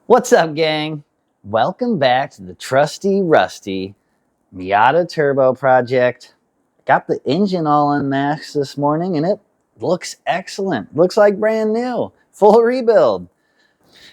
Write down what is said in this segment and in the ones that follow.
What's up, gang? Welcome back to the trusty rusty Miata turbo project. Got the engine all unmasked this morning and it looks excellent. Looks like brand new, full rebuild.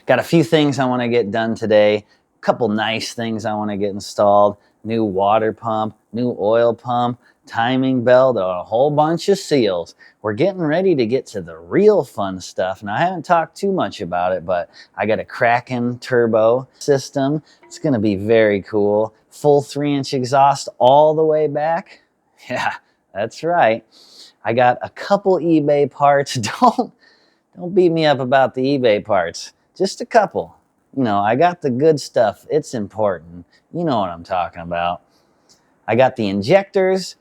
Got a few things I want to get done today. A couple nice things I want to get installed. New water pump, new oil pump, timing belt, a whole bunch of seals. We're getting ready to get to the real fun stuff. Now, I haven't talked too much about it, but I got a Kraken turbo system. It's going to be very cool. Full 3-inch exhaust all the way back. Yeah, that's right. I got a couple eBay parts. Don't beat me up about the eBay parts. Just a couple. You know, I got the good stuff. It's important. You know what I'm talking about. I got the injectors.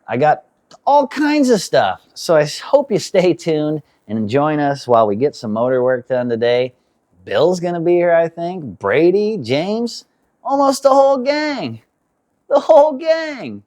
I got all kinds of stuff. So I hope you stay tuned and join us while we get some motor work done today. Bill's going to be here, I think. Brady, James, almost the whole gang. The whole gang.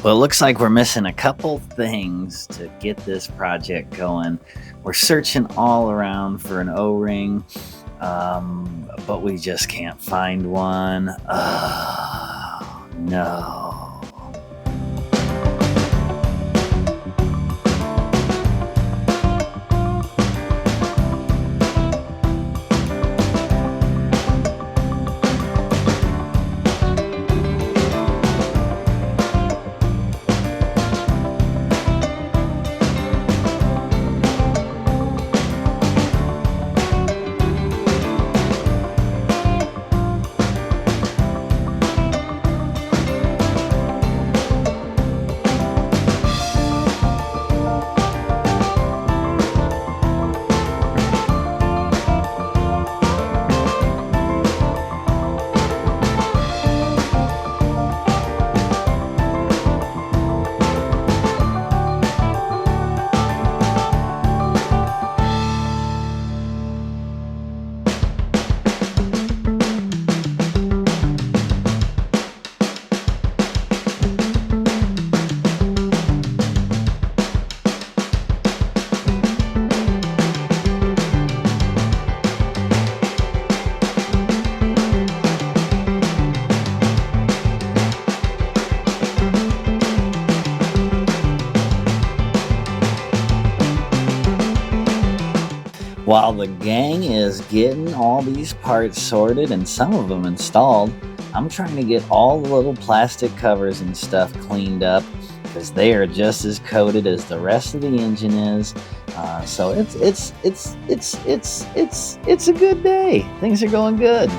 Well, it looks like we're missing a couple things to get this project going. We're searching all around for an O-ring, but we just can't find one. Oh, no. While the gang is getting all these parts sorted and some of them installed, I'm trying to get all the little plastic covers and stuff cleaned up because they are just as coated as the rest of the engine is. So it's a good day. Things are going good.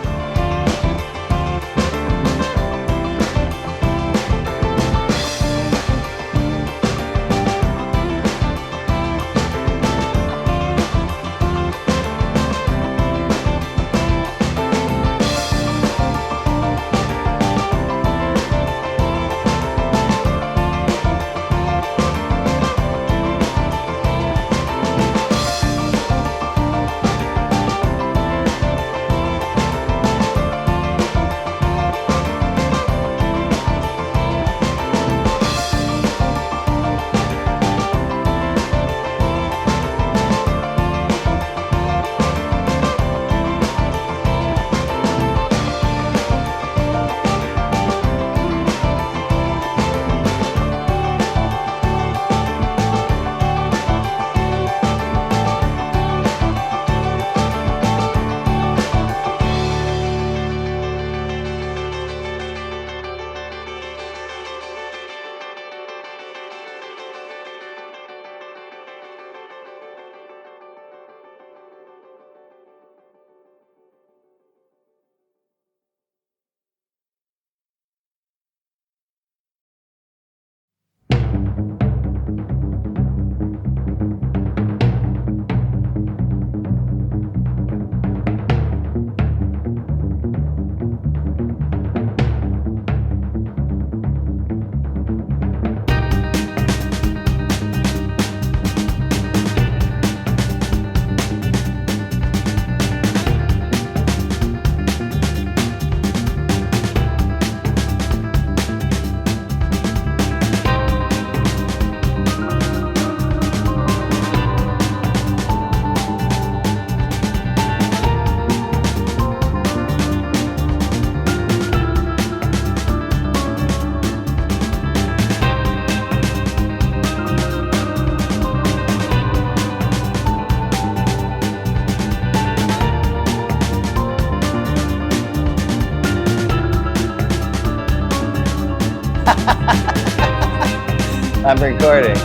I'm recording.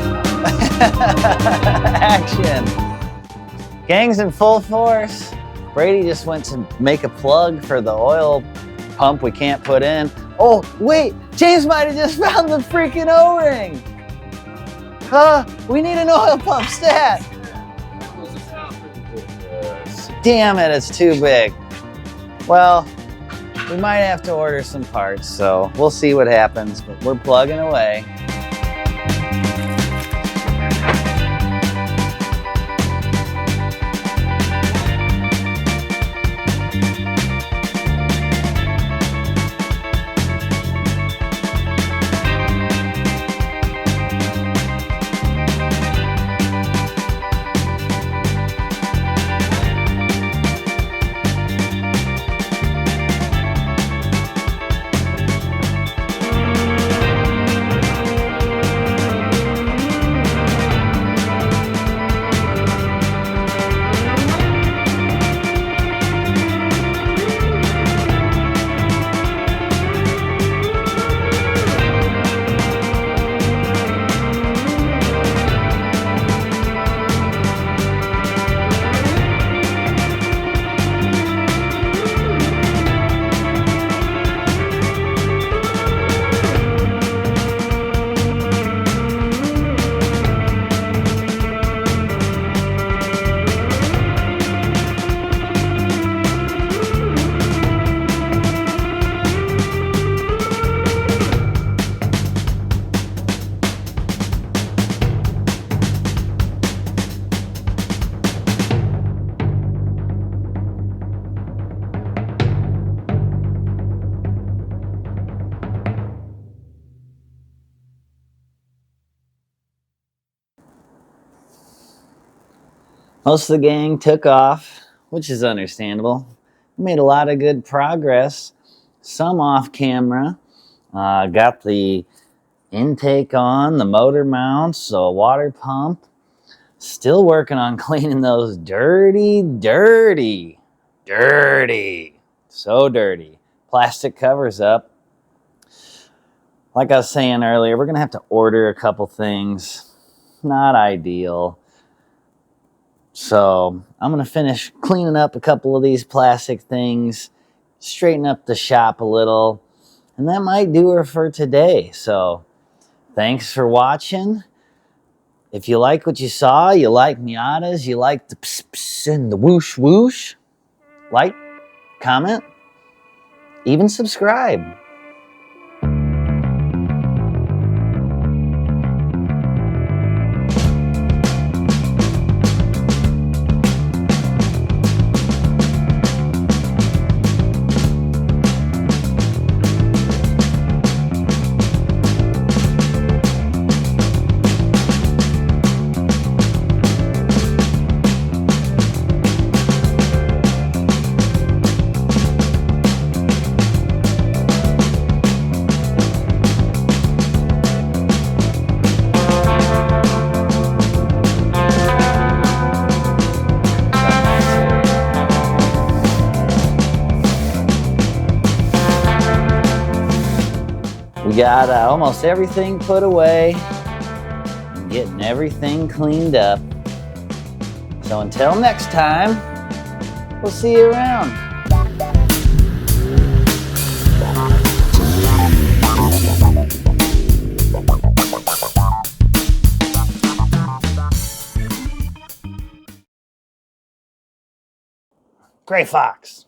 Action. Gang's in full force. Brady just went to make a plug for the oil pump we can't put in. Oh, wait, James might have just found the freaking O-ring. We need an oil pump stat. Damn it, it's too big. Well, we might have to order some parts, so we'll see what happens, but we're plugging away. Most of the gang took off, which is understandable. We made a lot of good progress, some off camera. Got the intake on, the motor mounts, a water pump. Still working on cleaning those dirty, so dirty plastic covers up. Like I was saying earlier, we're gonna have to order a couple things. Not ideal. So I'm gonna finish cleaning up a couple of these plastic things, straighten up the shop a little, and that might do her for today. So thanks for watching. If you like what you saw, you like Miatas, you like the pss pss and the whoosh whoosh, like, comment, even subscribe. We got almost everything put away and getting everything cleaned up. So until next time, we'll see you around. Gray Fox.